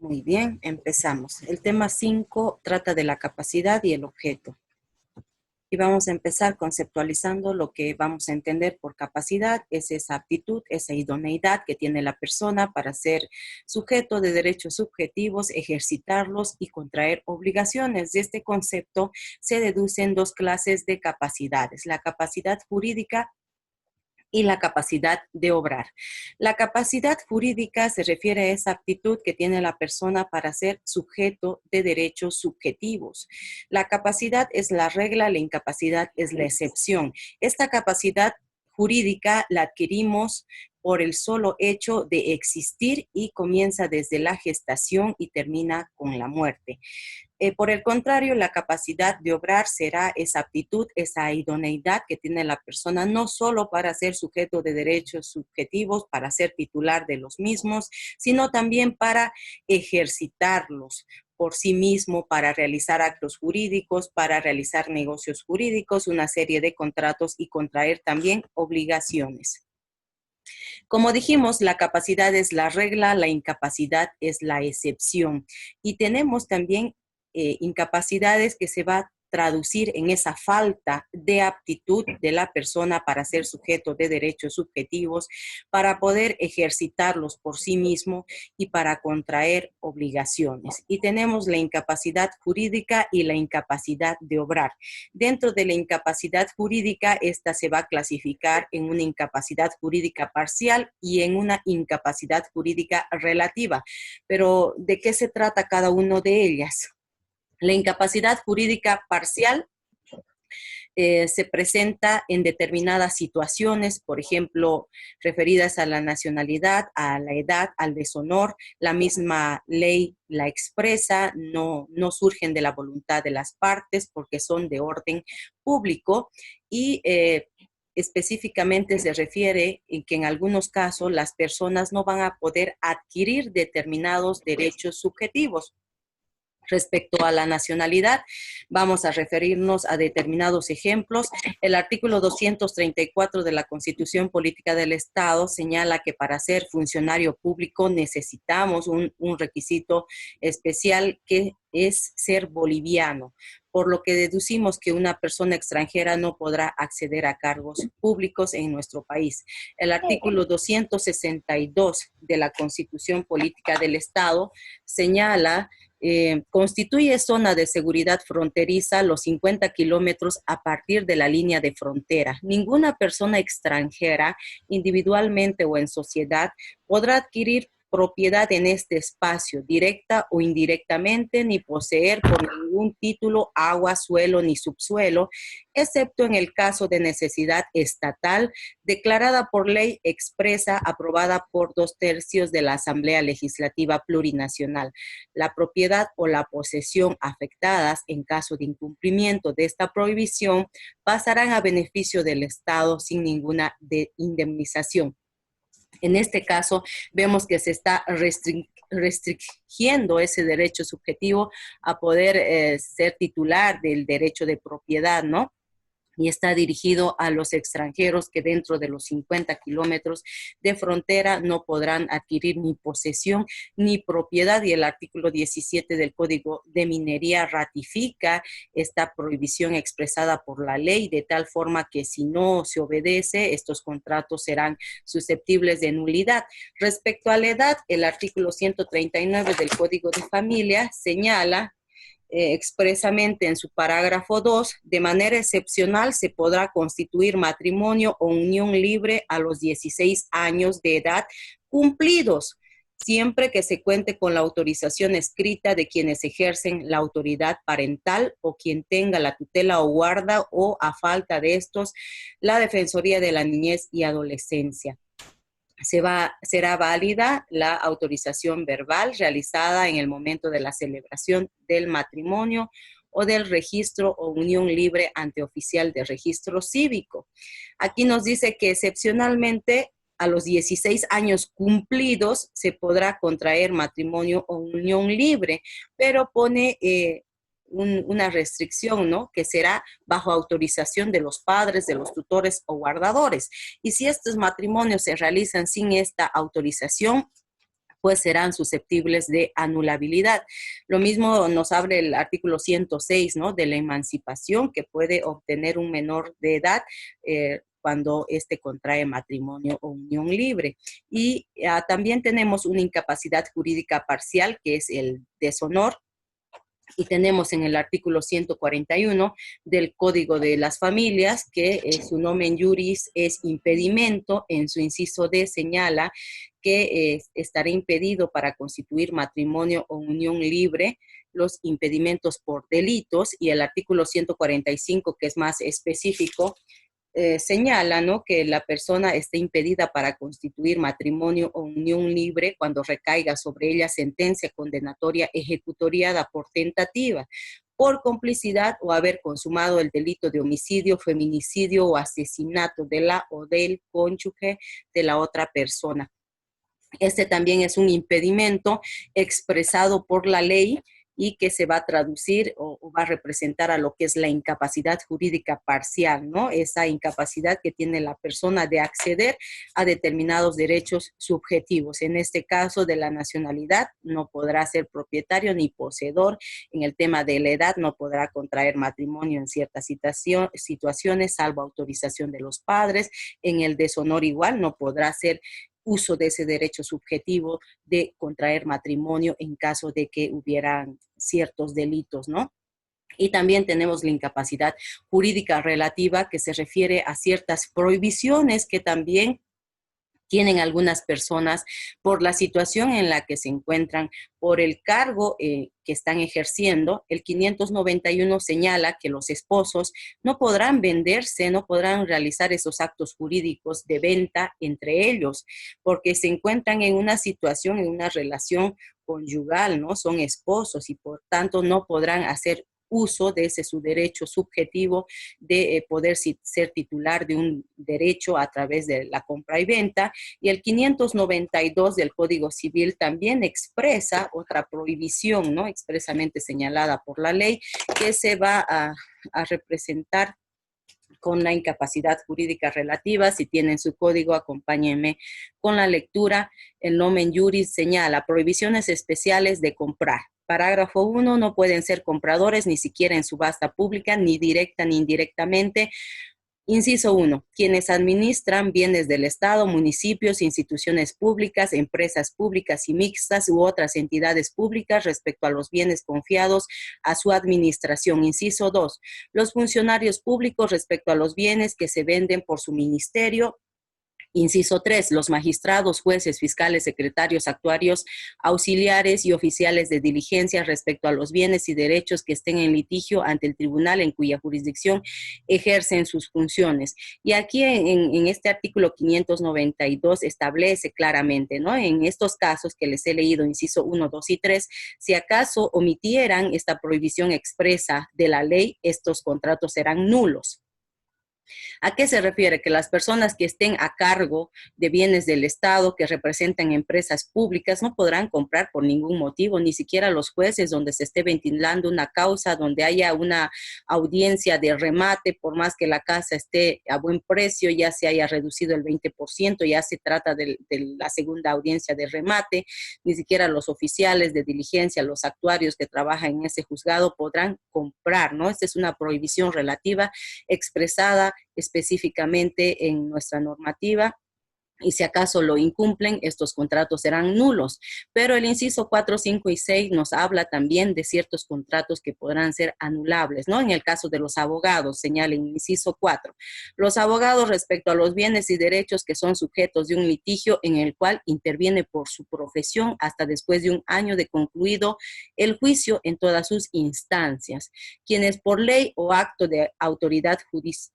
Muy bien, empezamos. El tema 5 trata de la capacidad y el objeto. Y vamos a empezar conceptualizando lo que vamos a entender por capacidad, es esa aptitud, esa idoneidad que tiene la persona para ser sujeto de derechos subjetivos, ejercitarlos y contraer obligaciones. De este concepto se deducen dos clases de capacidades: la capacidad jurídica y la capacidad de obrar. La capacidad jurídica se refiere a esa aptitud que tiene la persona para ser sujeto de derechos subjetivos. La capacidad es la regla, la incapacidad es la excepción. Esta capacidad jurídica la adquirimos por el solo hecho de existir y comienza desde la gestación y termina con la muerte. Por el contrario, la capacidad de obrar será esa aptitud, esa idoneidad que tiene la persona no solo para ser sujeto de derechos subjetivos, para ser titular de los mismos, sino también para ejercitarlos por sí mismo, para realizar actos jurídicos, para realizar negocios jurídicos, una serie de contratos y contraer también obligaciones. Como dijimos, la capacidad es la regla, la incapacidad es la excepción. Y tenemos también incapacidades que se va a traducir en esa falta de aptitud de la persona para ser sujeto de derechos subjetivos, para poder ejercitarlos por sí mismo y para contraer obligaciones. Y tenemos la incapacidad jurídica y la incapacidad de obrar. Dentro de la incapacidad jurídica, esta se va a clasificar en una incapacidad jurídica parcial y en una incapacidad jurídica relativa. Pero, ¿de qué se trata cada una de ellas? La incapacidad jurídica parcial se presenta en determinadas situaciones, por ejemplo, referidas a la nacionalidad, a la edad, al deshonor. La misma ley la expresa, no surgen de la voluntad de las partes porque son de orden público y específicamente se refiere en que en algunos casos las personas no van a poder adquirir determinados derechos subjetivos. Respecto a la nacionalidad, vamos a referirnos a determinados ejemplos. El artículo 234 de la Constitución Política del Estado señala que para ser funcionario público necesitamos un requisito especial que es ser boliviano, por lo que deducimos que una persona extranjera no podrá acceder a cargos públicos en nuestro país. El artículo 262 de la Constitución Política del Estado señala constituye zona de seguridad fronteriza los 50 kilómetros a partir de la línea de frontera. Ninguna persona extranjera, individualmente o en sociedad, podrá adquirir propiedad en este espacio, directa o indirectamente, ni poseer por ningún título agua, suelo ni subsuelo, excepto en el caso de necesidad estatal, declarada por ley expresa, aprobada por 2/3 de la Asamblea Legislativa Plurinacional. La propiedad o la posesión afectadas en caso de incumplimiento de esta prohibición pasarán a beneficio del Estado sin ninguna indemnización. En este caso, vemos que se está restringiendo ese derecho subjetivo a poder ser titular del derecho de propiedad, ¿no? Y está dirigido a los extranjeros que dentro de los 50 kilómetros de frontera no podrán adquirir ni posesión ni propiedad, y el artículo 17 del Código de Minería ratifica esta prohibición expresada por la ley, de tal forma que si no se obedece, estos contratos serán susceptibles de nulidad. Respecto a la edad, el artículo 139 del Código de Familia señala expresamente en su parágrafo 2, de manera excepcional se podrá constituir matrimonio o unión libre a los 16 años de edad cumplidos, siempre que se cuente con la autorización escrita de quienes ejercen la autoridad parental o quien tenga la tutela o guarda, o a falta de estos, la Defensoría de la Niñez y Adolescencia. Será válida la autorización verbal realizada en el momento de la celebración del matrimonio o del registro o unión libre ante oficial de registro cívico. Aquí nos dice que excepcionalmente a los 16 años cumplidos se podrá contraer matrimonio o unión libre, pero pone una restricción, ¿no? Que será bajo autorización de los padres, de los tutores o guardadores. Y si estos matrimonios se realizan sin esta autorización, pues serán susceptibles de anulabilidad. Lo mismo nos habla el artículo 106, ¿no? De la emancipación que puede obtener un menor de edad cuando éste contrae matrimonio o unión libre. Y también tenemos una incapacidad jurídica parcial, que es el deshonor, y tenemos en el artículo 141 del Código de las Familias que su nomen juris es impedimento. En su inciso D señala que estará impedido para constituir matrimonio o unión libre los impedimentos por delitos, y el artículo 145, que es más específico, señala, ¿no?, que la persona esté impedida para constituir matrimonio o unión libre cuando recaiga sobre ella sentencia condenatoria ejecutoriada por tentativa, por complicidad o haber consumado el delito de homicidio, feminicidio o asesinato de la o del cónyuge de la otra persona. Este también es un impedimento expresado por la ley y que se va a traducir o va a representar a lo que es la incapacidad jurídica parcial, ¿no? Esa incapacidad que tiene la persona de acceder a determinados derechos subjetivos. En este caso de la nacionalidad, no podrá ser propietario ni poseedor. En el tema de la edad, no podrá contraer matrimonio en ciertas situaciones, salvo autorización de los padres. En el deshonor igual, no podrá ser uso de ese derecho subjetivo de contraer matrimonio en caso de que hubieran ciertos delitos, ¿no? Y también tenemos la incapacidad jurídica relativa, que se refiere a ciertas prohibiciones que también tienen algunas personas por la situación en la que se encuentran, por el cargo que están ejerciendo. El 591 señala que los esposos no podrán venderse, no podrán realizar esos actos jurídicos de venta entre ellos, porque se encuentran en una situación, en una relación conyugal, ¿no? Son esposos y por tanto no podrán hacer uso de ese su derecho subjetivo de poder ser titular de un derecho a través de la compra y venta. Y el 592 del Código Civil también expresa otra prohibición, ¿no?, expresamente señalada por la ley, que se va a representar con la incapacidad jurídica relativa. Si tienen su código, acompáñenme con la lectura. El nomen juris señala prohibiciones especiales de comprar. Parágrafo 1, no pueden ser compradores ni siquiera en subasta pública, ni directa ni indirectamente. Inciso 1. Quienes administran bienes del Estado, municipios, instituciones públicas, empresas públicas y mixtas u otras entidades públicas respecto a los bienes confiados a su administración. Inciso 2. Los funcionarios públicos respecto a los bienes que se venden por su ministerio. Inciso 3, los magistrados, jueces, fiscales, secretarios, actuarios, auxiliares y oficiales de diligencia respecto a los bienes y derechos que estén en litigio ante el tribunal en cuya jurisdicción ejercen sus funciones. Y aquí en este artículo 592 establece claramente, ¿no?, en estos casos que les he leído, inciso 1, 2 y 3, si acaso omitieran esta prohibición expresa de la ley, estos contratos serán nulos. ¿A qué se refiere? Que las personas que estén a cargo de bienes del Estado, que representan empresas públicas, no podrán comprar por ningún motivo, ni siquiera los jueces donde se esté ventilando una causa, donde haya una audiencia de remate, por más que la casa esté a buen precio, ya se haya reducido el 20%, ya se trata de la segunda audiencia de remate, ni siquiera los oficiales de diligencia, los actuarios que trabajan en ese juzgado podrán comprar, ¿no? Esta es una prohibición relativa expresada específicamente en nuestra normativa. Y si acaso lo incumplen, estos contratos serán nulos. Pero el inciso 4, 5 y 6 nos habla también de ciertos contratos que podrán ser anulables, ¿no? En el caso de los abogados, señala en el inciso 4, los abogados respecto a los bienes y derechos que son sujetos de un litigio en el cual interviene por su profesión hasta después de un año de concluido el juicio en todas sus instancias, quienes por ley o acto de autoridad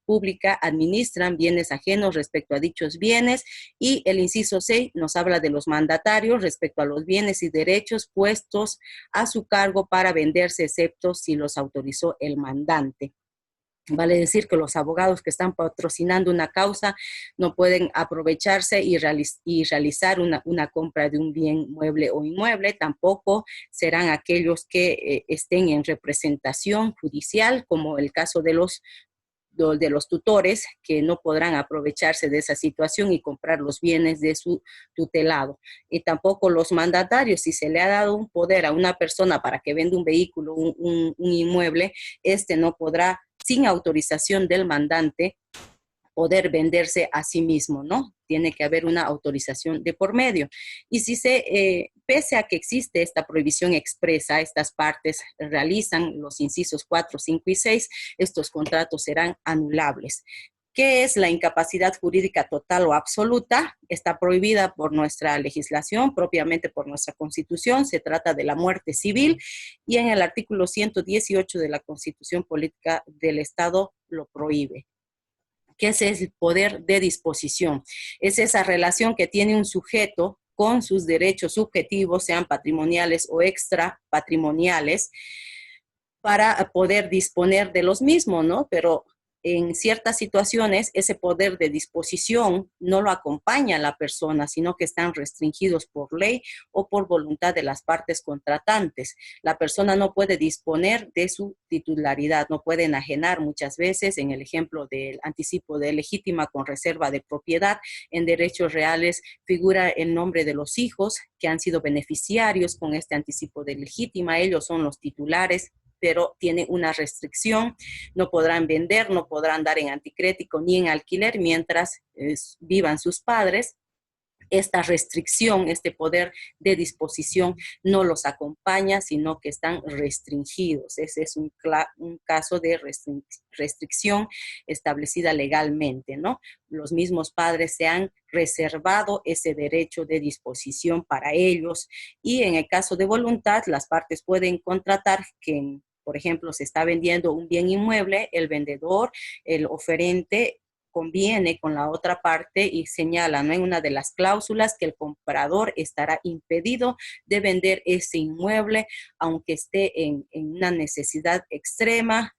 pública administran bienes ajenos respecto a dichos bienes. Y el inciso 6 nos habla de los mandatarios respecto a los bienes y derechos puestos a su cargo para venderse, excepto si los autorizó el mandante. Vale decir que los abogados que están patrocinando una causa no pueden aprovecharse y realizar una compra de un bien mueble o inmueble. Tampoco serán aquellos que estén en representación judicial, como el caso de los de los tutores que no podrán aprovecharse de esa situación y comprar los bienes de su tutelado. Y tampoco los mandatarios, si se le ha dado un poder a una persona para que venda un vehículo, un inmueble, no podrá, sin autorización del mandante, poder venderse a sí mismo, ¿no? Tiene que haber una autorización de por medio. Y si pese a que existe esta prohibición expresa, estas partes realizan los incisos 4, 5 y 6, estos contratos serán anulables. ¿Qué es la incapacidad jurídica total o absoluta? Está prohibida por nuestra legislación, propiamente por nuestra Constitución. Se trata de la muerte civil y en el artículo 118 de la Constitución Política del Estado lo prohíbe. ¿Qué es el poder de disposición? Es esa relación que tiene un sujeto con sus derechos subjetivos, sean patrimoniales o extrapatrimoniales, para poder disponer de los mismos, ¿no? Pero en ciertas situaciones ese poder de disposición no lo acompaña a la persona, sino que están restringidos por ley o por voluntad de las partes contratantes. La persona no puede disponer de su titularidad, no puede enajenar muchas veces. En el ejemplo del anticipo de legítima con reserva de propiedad, en derechos reales figura el nombre de los hijos que han sido beneficiarios con este anticipo de legítima. Ellos son los titulares, pero tiene una restricción, no podrán vender, no podrán dar en anticrético ni en alquiler mientras vivan sus padres. Esta restricción, este poder de disposición no los acompaña, sino que están restringidos. Ese es un caso de restricción establecida legalmente, ¿no? Los mismos padres se han reservado ese derecho de disposición para ellos y en el caso de voluntad, las partes pueden contratar que, por ejemplo, se está vendiendo un bien inmueble, el vendedor, el oferente, conviene con la otra parte y señala, ¿no?, en una de las cláusulas que el comprador estará impedido de vender ese inmueble aunque esté en una necesidad extrema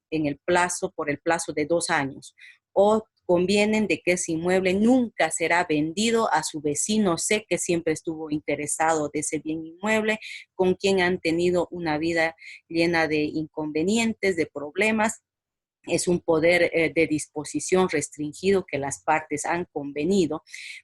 por el plazo de 2 años. O convienen de que ese inmueble nunca será vendido a su vecino C, que siempre estuvo interesado de ese bien inmueble, con quien han tenido una vida llena de inconvenientes, de problemas. Es un poder de disposición restringido que las partes han convenido.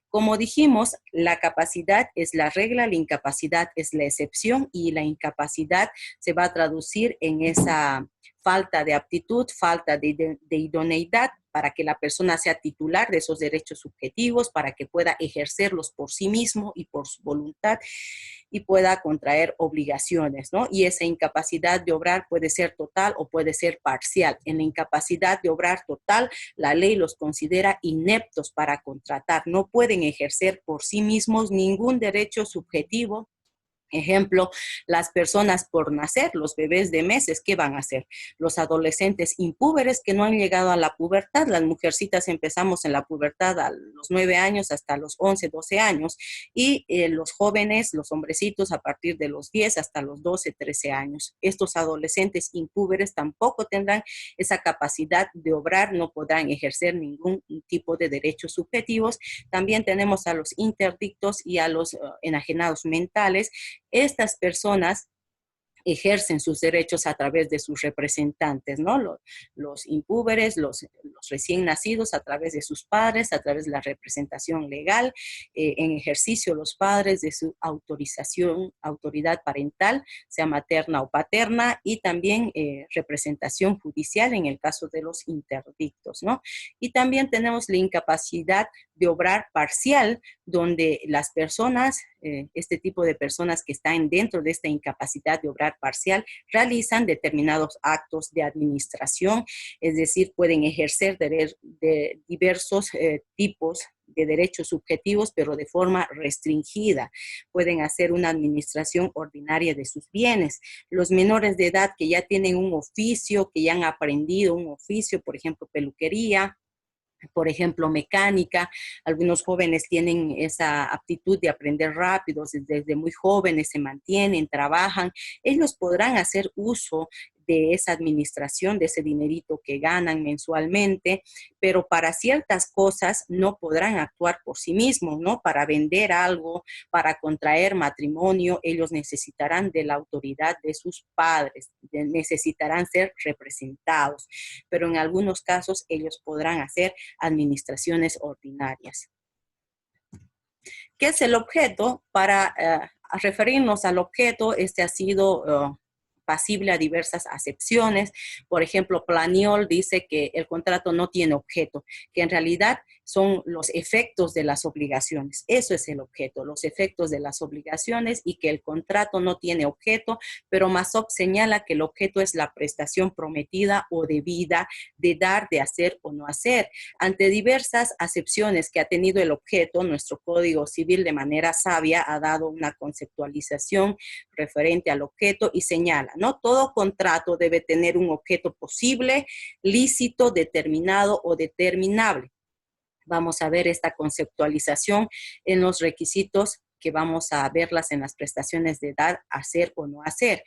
Como dijimos, la capacidad es la regla, la incapacidad es la excepción y la incapacidad se va a traducir en esa falta de aptitud, falta de idoneidad para que la persona sea titular de esos derechos subjetivos, para que pueda ejercerlos por sí mismo y por su voluntad y pueda contraer obligaciones, ¿no? Y esa incapacidad de obrar puede ser total o puede ser parcial. En la incapacidad de obrar total, la ley los considera ineptos para contratar. No pueden ejercer por sí mismos ningún derecho subjetivo. Ejemplo, las personas por nacer, los bebés de meses, ¿qué van a hacer? Los adolescentes impúberes que no han llegado a la pubertad, las mujercitas empezamos en la pubertad a los 9 años hasta los 11, 12 años y los jóvenes, los hombrecitos a partir de los 10 hasta los 12, 13 años. Estos adolescentes impúberes tampoco tendrán esa capacidad de obrar, no podrán ejercer ningún tipo de derechos subjetivos. También tenemos a los interdictos y a los enajenados mentales. Estas personas ejercen sus derechos a través de sus representantes, ¿no? Los impúberes, los recién nacidos a través de sus padres, a través de la representación legal, en ejercicio los padres de su autoridad parental, sea materna o paterna, y también representación judicial en el caso de los interdictos, ¿no? Y también tenemos la incapacidad de obrar parcial, donde las personas, este tipo de personas que están dentro de esta incapacidad de obrar parcial, realizan determinados actos de administración, es decir, pueden ejercer de diversos tipos de derechos subjetivos, pero de forma restringida. Pueden hacer una administración ordinaria de sus bienes. Los menores de edad que ya tienen un oficio, que ya han aprendido un oficio, por ejemplo, peluquería, por ejemplo, mecánica. Algunos jóvenes tienen esa aptitud de aprender rápido, desde muy jóvenes se mantienen, trabajan. Ellos podrán hacer uso de esa administración, de ese dinerito que ganan mensualmente, pero para ciertas cosas no podrán actuar por sí mismos, ¿no? Para vender algo, para contraer matrimonio, ellos necesitarán de la autoridad de sus padres, necesitarán ser representados, pero en algunos casos ellos podrán hacer administraciones ordinarias. ¿Qué es el objeto? Para referirnos al objeto, este ha sido pasible a diversas acepciones. Por ejemplo, Planiol dice que el contrato no tiene objeto, que en realidad son los efectos de las obligaciones. Eso es el objeto, los efectos de las obligaciones, y que el contrato no tiene objeto, pero Masop señala que el objeto es la prestación prometida o debida de dar, de hacer o no hacer. Ante diversas acepciones que ha tenido el objeto, nuestro Código Civil de manera sabia ha dado una conceptualización referente al objeto y señala, ¿no? Todo contrato debe tener un objeto posible, lícito, determinado o determinable. Vamos a ver esta conceptualización en los requisitos que vamos a verlas en las prestaciones de dar, hacer o no hacer.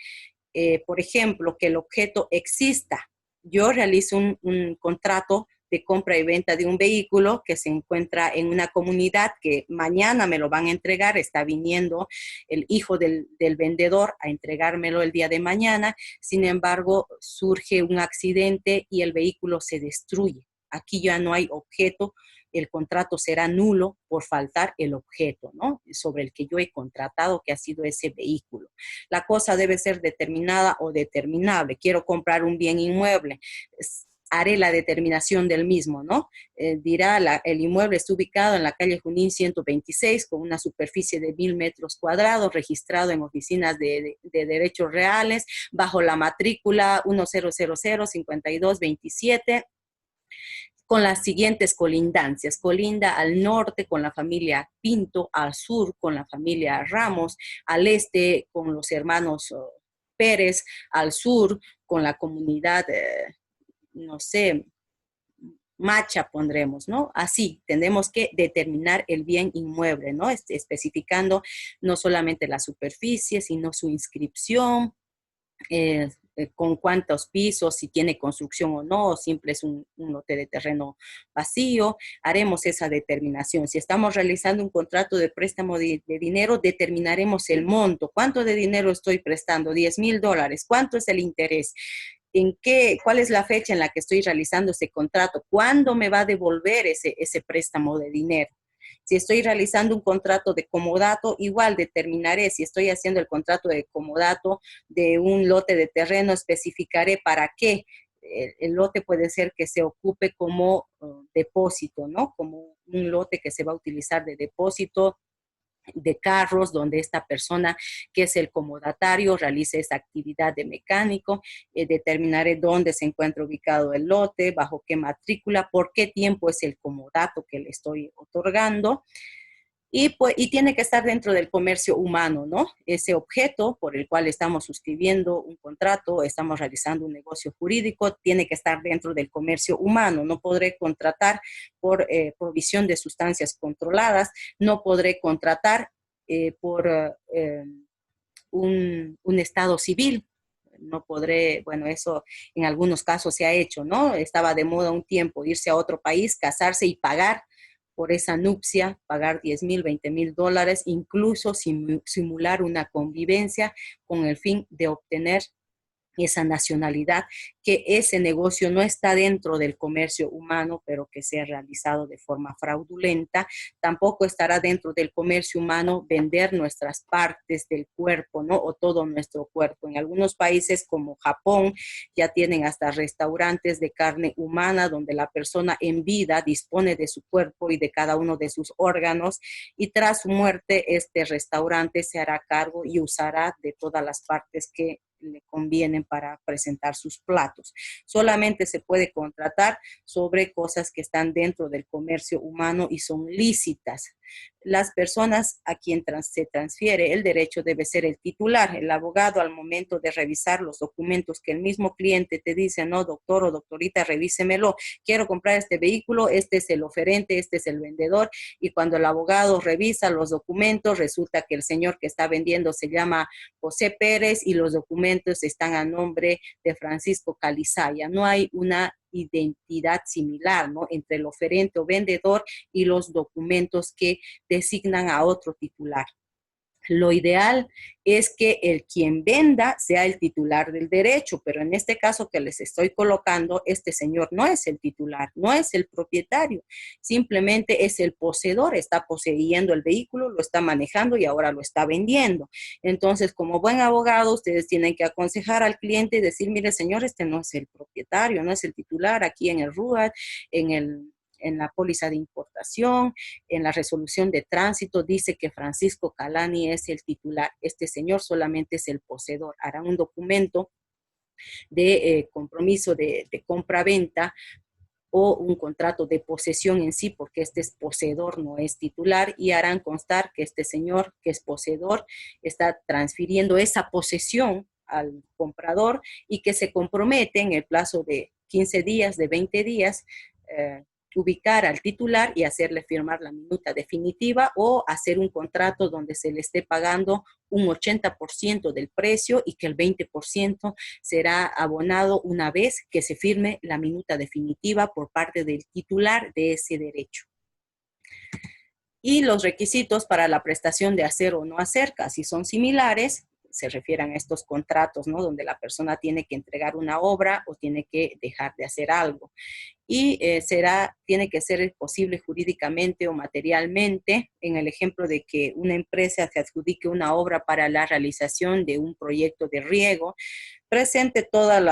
Por ejemplo, que el objeto exista. Yo realizo un contrato de compra y venta de un vehículo que se encuentra en una comunidad que mañana me lo van a entregar, está viniendo el hijo del vendedor a entregármelo el día de mañana, sin embargo, surge un accidente y el vehículo se destruye. Aquí ya no hay objeto, el contrato será nulo por faltar el objeto, ¿no? Sobre el que yo he contratado, que ha sido ese vehículo. La cosa debe ser determinada o determinable. Quiero comprar un bien inmueble, haré la determinación del mismo, ¿no? Dirá, el inmueble está ubicado en la calle Junín 126 con una superficie de 1000 metros cuadrados, registrado en oficinas de derechos reales, bajo la matrícula 1000-5227, con las siguientes colindancias. Colinda al norte con la familia Pinto, al sur con la familia Ramos, al este con los hermanos Pérez, al sur con la comunidad, no sé, Macha pondremos, ¿no? Así, tenemos que determinar el bien inmueble, ¿no? Especificando no solamente la superficie, sino su inscripción, con cuántos pisos, si tiene construcción o no, o simple es un lote de terreno vacío. Haremos esa determinación. Si estamos realizando un contrato de préstamo de dinero, determinaremos el monto. ¿Cuánto de dinero estoy prestando? $10,000. ¿Cuánto es el interés? ¿Cuál es la fecha en la que estoy realizando ese contrato? ¿Cuándo me va a devolver ese préstamo de dinero? Si estoy realizando un contrato de comodato, igual determinaré. Si estoy haciendo el contrato de comodato de un lote de terreno, especificaré para qué. El lote puede ser que se ocupe como depósito, ¿no? Como un lote que se va a utilizar de depósito de carros, donde esta persona que es el comodatario realice esa actividad de mecánico. Determinaré dónde se encuentra ubicado el lote, bajo qué matrícula, por qué tiempo es el comodato que le estoy otorgando. Y tiene que estar dentro del comercio humano, ¿no? Ese objeto por el cual estamos suscribiendo un contrato, estamos realizando un negocio jurídico, tiene que estar dentro del comercio humano. No podré contratar por provisión de sustancias controladas, no podré contratar por un estado civil. No podré, bueno, eso en algunos casos se ha hecho, ¿no? Estaba de moda un tiempo irse a otro país, casarse y pagar por esa nupcia, pagar $10,000, $20,000, incluso simular una convivencia con el fin de obtener esa nacionalidad, que ese negocio no está dentro del comercio humano, pero que sea realizado de forma fraudulenta. Tampoco estará dentro del comercio humano vender nuestras partes del cuerpo, ¿no? O todo nuestro cuerpo. En algunos países como Japón ya tienen hasta restaurantes de carne humana donde la persona en vida dispone de su cuerpo y de cada uno de sus órganos, y tras su muerte este restaurante se hará cargo y usará de todas las partes que le convienen para presentar sus platos. Solamente se puede contratar sobre cosas que están dentro del comercio humano y son lícitas. Las personas a quien se transfiere el derecho debe ser el titular. El abogado, al momento de revisar los documentos que el mismo cliente te dice, no, doctor o doctorita, revísemelo, quiero comprar este vehículo, este es el oferente, este es el vendedor, y cuando el abogado revisa los documentos, resulta que el señor que está vendiendo se llama José Pérez y los documentos están a nombre de Francisco Calizaya. No hay una identidad similar, ¿no? Entre el oferente o vendedor y los documentos que designan a otro titular. Lo ideal es que el quien venda sea el titular del derecho, pero en este caso que les estoy colocando, este señor no es el titular, no es el propietario, simplemente es el poseedor, está poseyendo el vehículo, lo está manejando y ahora lo está vendiendo. Entonces, como buen abogado, ustedes tienen que aconsejar al cliente y decir, mire señor, este no es el propietario, no es el titular, aquí en el RUAT, en la póliza de importación, en la resolución de tránsito dice que Francisco Calani es el titular. Este señor solamente es el poseedor. Hará un documento de compromiso de compra-venta o un contrato de posesión en sí, porque este es poseedor, no es titular, y harán constar que este señor, que es poseedor, está transfiriendo esa posesión al comprador y que se compromete en el plazo de 15 días, de 20 días, ubicar al titular y hacerle firmar la minuta definitiva o hacer un contrato donde se le esté pagando un 80% del precio y que el 20% será abonado una vez que se firme la minuta definitiva por parte del titular de ese derecho. Y los requisitos para la prestación de hacer o no hacer casi son similares, se refieren a estos contratos, ¿no? Donde la persona tiene que entregar una obra o tiene que dejar de hacer algo. Y tiene que ser posible jurídicamente o materialmente, en el ejemplo de que una empresa se adjudique una obra para la realización de un proyecto de riego, presente todas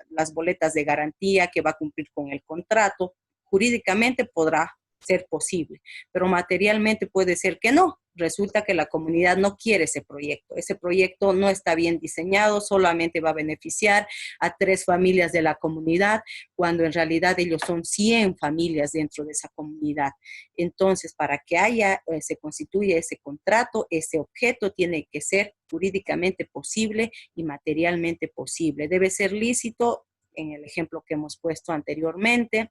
las boletas de garantía que va a cumplir con el contrato, jurídicamente podrá ser posible, pero materialmente puede ser que no. Resulta que la comunidad no quiere ese proyecto no está bien diseñado, solamente va a beneficiar a 3 familias de la comunidad, cuando en realidad ellos son 100 familias dentro de esa comunidad. Entonces, para que se constituya ese contrato, ese objeto tiene que ser jurídicamente posible y materialmente posible. Debe ser lícito, en el ejemplo que hemos puesto anteriormente,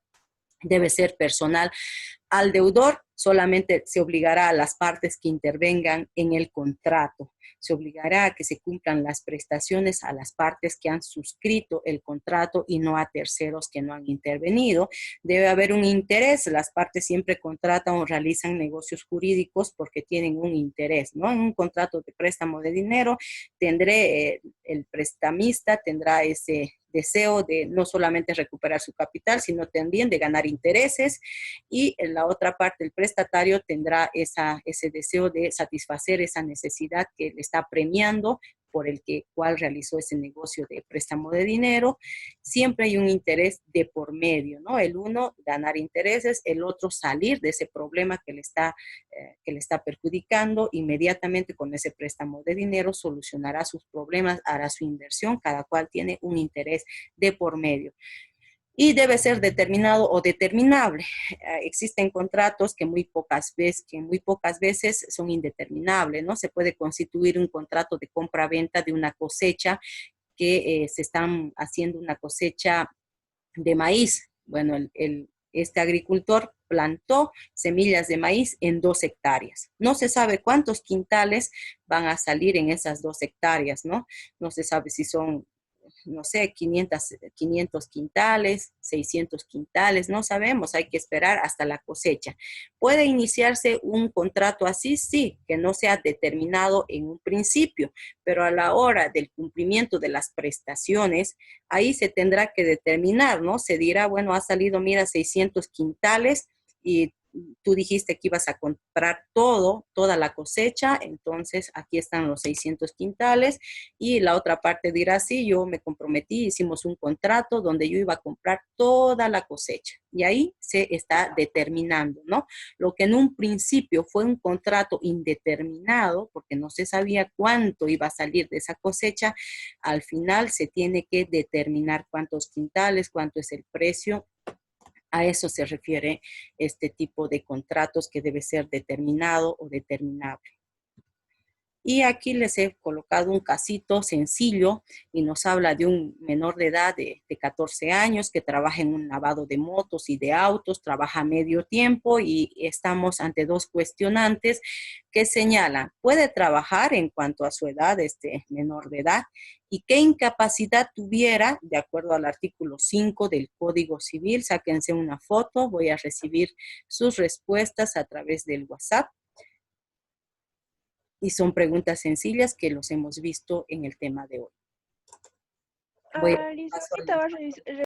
debe ser personal al deudor, solamente se obligará a las partes que intervengan en el contrato. Se obligará a que se cumplan las prestaciones a las partes que han suscrito el contrato y no a terceros que no han intervenido. Debe haber un interés. Las partes siempre contratan o realizan negocios jurídicos porque tienen un interés, ¿no? En un contrato de préstamo de dinero, el prestamista tendrá ese deseo de no solamente recuperar su capital, sino también de ganar intereses, y en la otra parte el prestatario tendrá ese deseo de satisfacer esa necesidad que le está premiando por el cual realizó ese negocio de préstamo de dinero. Siempre hay un interés de por medio, ¿no? El uno ganar intereses, el otro salir de ese problema que le está perjudicando. Inmediatamente con ese préstamo de dinero solucionará sus problemas, hará su inversión, cada cual tiene un interés de por medio. Y debe ser determinado o determinable. Existen contratos que muy pocas veces son indeterminables, ¿no? Se puede constituir un contrato de compra-venta de una cosecha que se están haciendo una cosecha de maíz. Bueno, este agricultor plantó semillas de maíz en 2 hectáreas. No se sabe cuántos quintales van a salir en esas 2 hectáreas, ¿no? No se sabe si son, no sé, 500 quintales, 600 quintales, no sabemos, hay que esperar hasta la cosecha. ¿Puede iniciarse un contrato así? Sí, que no sea determinado en un principio, pero a la hora del cumplimiento de las prestaciones, ahí se tendrá que determinar, ¿no? Se dirá, bueno, ha salido, mira, 600 quintales y tú dijiste que ibas a comprar toda la cosecha, entonces aquí están los 600 quintales, y la otra parte dirá, sí, yo me comprometí, hicimos un contrato donde yo iba a comprar toda la cosecha, y ahí se está determinando, ¿no? Lo que en un principio fue un contrato indeterminado, porque no se sabía cuánto iba a salir de esa cosecha, al final se tiene que determinar cuántos quintales, cuánto es el precio. A eso se refiere este tipo de contratos que debe ser determinado o determinable. Y aquí les he colocado un casito sencillo y nos habla de un menor de edad de 14 años que trabaja en un lavado de motos y de autos, trabaja a medio tiempo, y estamos ante 2 cuestionantes que señalan, ¿puede trabajar en cuanto a su edad este menor de edad? ¿Y qué incapacidad tuviera de acuerdo al artículo 5 del Código Civil? Sáquense una foto, voy a recibir sus respuestas a través del WhatsApp. Y son preguntas sencillas que los hemos visto en el tema de hoy. Voy a Listo. paso Ahorita al- vas